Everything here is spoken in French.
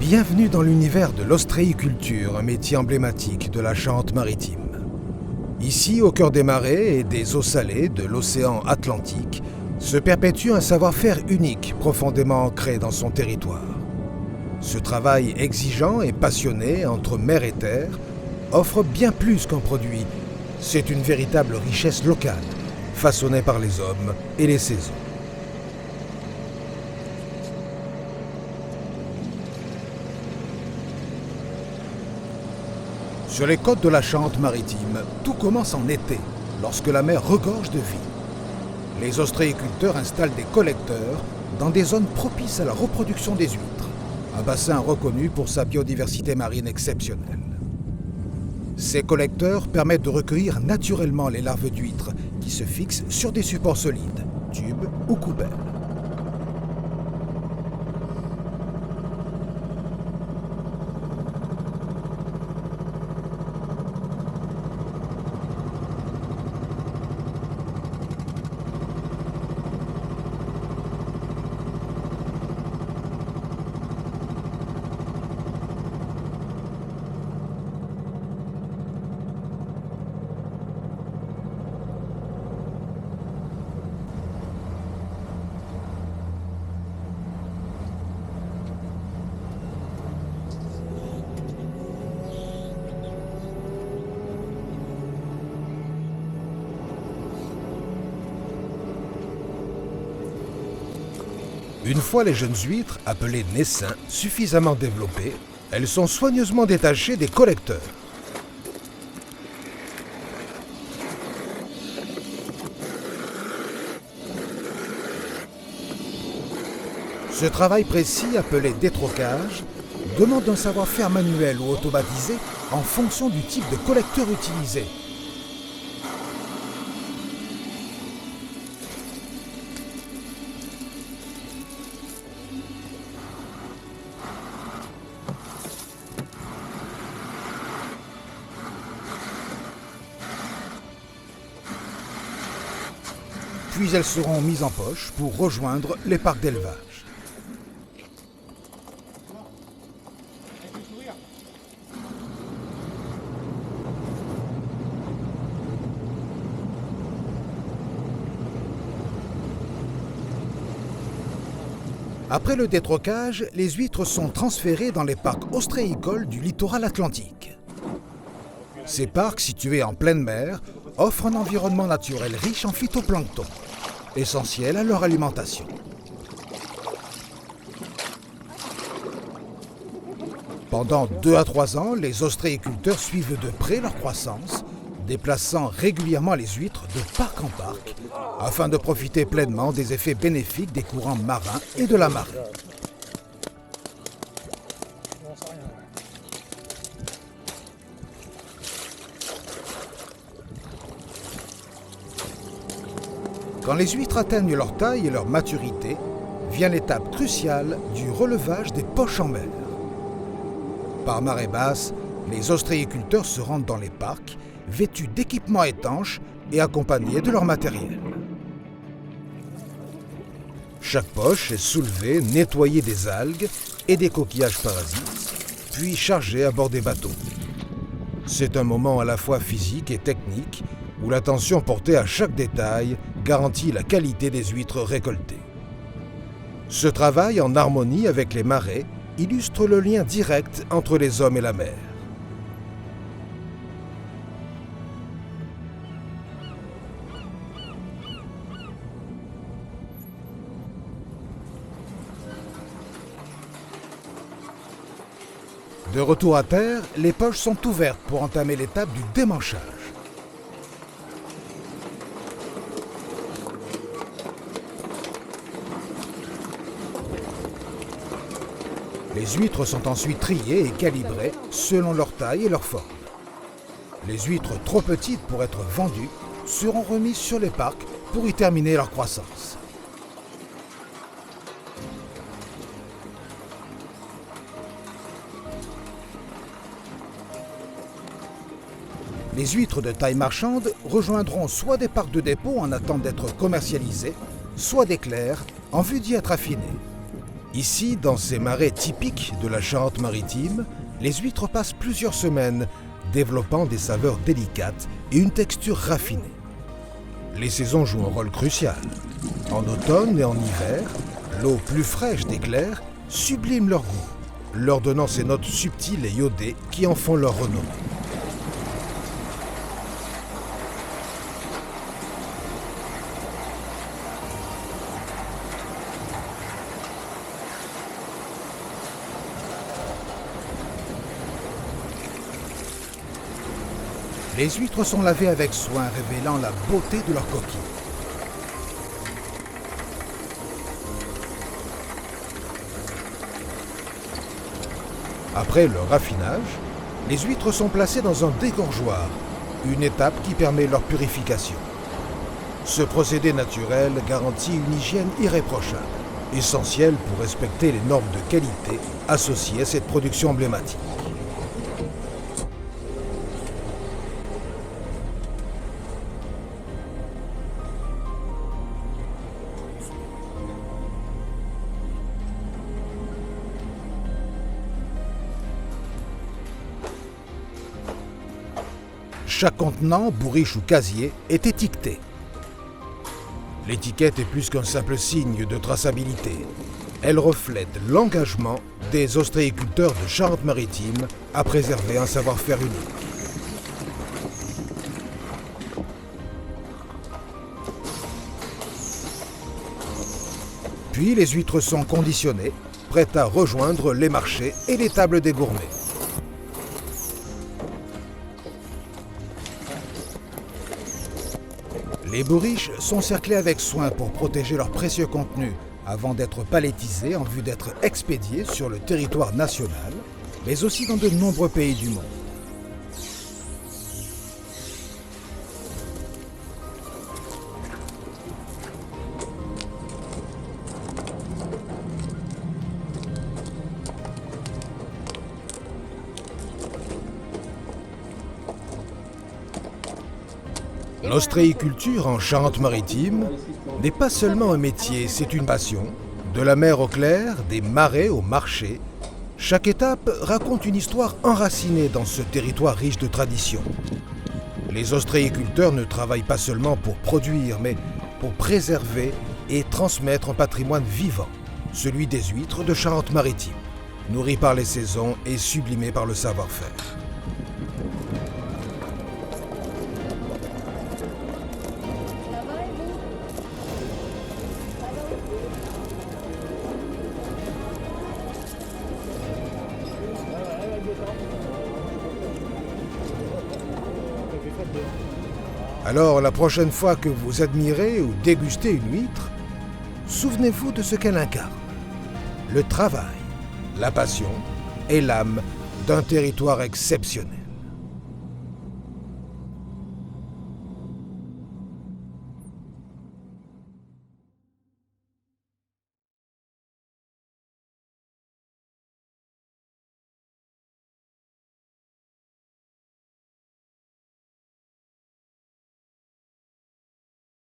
Bienvenue dans l'univers de l'ostréiculture, un métier emblématique de la Charente-Maritime. Ici, au cœur des marais et des eaux salées de l'océan Atlantique, se perpétue un savoir-faire unique, profondément ancré dans son territoire. Ce travail exigeant et passionné entre mer et terre offre bien plus qu'un produit. C'est une véritable richesse locale, façonnée par les hommes et les saisons. Sur les côtes de la Charente-Maritime, tout commence en été, lorsque la mer regorge de vie. Les ostréiculteurs installent des collecteurs dans des zones propices à la reproduction des huîtres, un bassin reconnu pour sa biodiversité marine exceptionnelle. Ces collecteurs permettent de recueillir naturellement les larves d'huîtres qui se fixent sur des supports solides, tubes ou coupelles. Une fois les jeunes huîtres, appelées naissins, suffisamment développées, elles sont soigneusement détachées des collecteurs. Ce travail précis, appelé détrocage, demande un savoir-faire manuel ou automatisé en fonction du type de collecteur utilisé. Puis elles seront mises en poche pour rejoindre les parcs d'élevage. Après le détrocage, les huîtres sont transférées dans les parcs ostréicoles du littoral atlantique. Ces parcs, situés en pleine mer, offrent un environnement naturel riche en phytoplancton, essentiel à leur alimentation. Pendant 2 à 3 ans, les ostréiculteurs suivent de près leur croissance, déplaçant régulièrement les huîtres de parc en parc, afin de profiter pleinement des effets bénéfiques des courants marins et de la marée. Quand les huîtres atteignent leur taille et leur maturité, vient l'étape cruciale du relevage des poches en mer. Par marée basse, les ostréiculteurs se rendent dans les parcs, vêtus d'équipements étanches et accompagnés de leur matériel. Chaque poche est soulevée, nettoyée des algues et des coquillages parasites, puis chargée à bord des bateaux. C'est un moment à la fois physique et technique, où l'attention portée à chaque détail garantit la qualité des huîtres récoltées. Ce travail, en harmonie avec les marées, illustre le lien direct entre les hommes et la mer. De retour à terre, les poches sont ouvertes pour entamer l'étape du démanchage. Les huîtres sont ensuite triées et calibrées selon leur taille et leur forme. Les huîtres trop petites pour être vendues seront remises sur les parcs pour y terminer leur croissance. Les huîtres de taille marchande rejoindront soit des parcs de dépôt en attente d'être commercialisées, soit des clairs en vue d'y être affinées. Ici, dans ces marais typiques de la Charente-Maritime, les huîtres passent plusieurs semaines, développant des saveurs délicates et une texture raffinée. Les saisons jouent un rôle crucial. En automne et en hiver, l'eau plus fraîche des clairs sublime leur goût, leur donnant ces notes subtiles et iodées qui en font leur renommée. Les huîtres sont lavées avec soin, révélant la beauté de leur coquille. Après le raffinage, les huîtres sont placées dans un dégorgeoir, une étape qui permet leur purification. Ce procédé naturel garantit une hygiène irréprochable, essentielle pour respecter les normes de qualité associées à cette production emblématique. Chaque contenant, bourriche ou casier, est étiqueté. L'étiquette est plus qu'un simple signe de traçabilité. Elle reflète l'engagement des ostréiculteurs de Charente-Maritime à préserver un savoir-faire unique. Puis les huîtres sont conditionnées, prêtes à rejoindre les marchés et les tables des gourmets. Les bourriches sont cerclées avec soin pour protéger leur précieux contenu avant d'être palettisées en vue d'être expédiées sur le territoire national, mais aussi dans de nombreux pays du monde. L'ostréiculture en Charente-Maritime n'est pas seulement un métier, c'est une passion. De la mer au clair, des marais au marché, chaque étape raconte une histoire enracinée dans ce territoire riche de traditions. Les ostréiculteurs ne travaillent pas seulement pour produire, mais pour préserver et transmettre un patrimoine vivant, celui des huîtres de Charente-Maritime, nourri par les saisons et sublimé par le savoir-faire. Alors, la prochaine fois que vous admirez ou dégustez une huître, souvenez-vous de ce qu'elle incarne. Le travail, la passion et l'âme d'un territoire exceptionnel.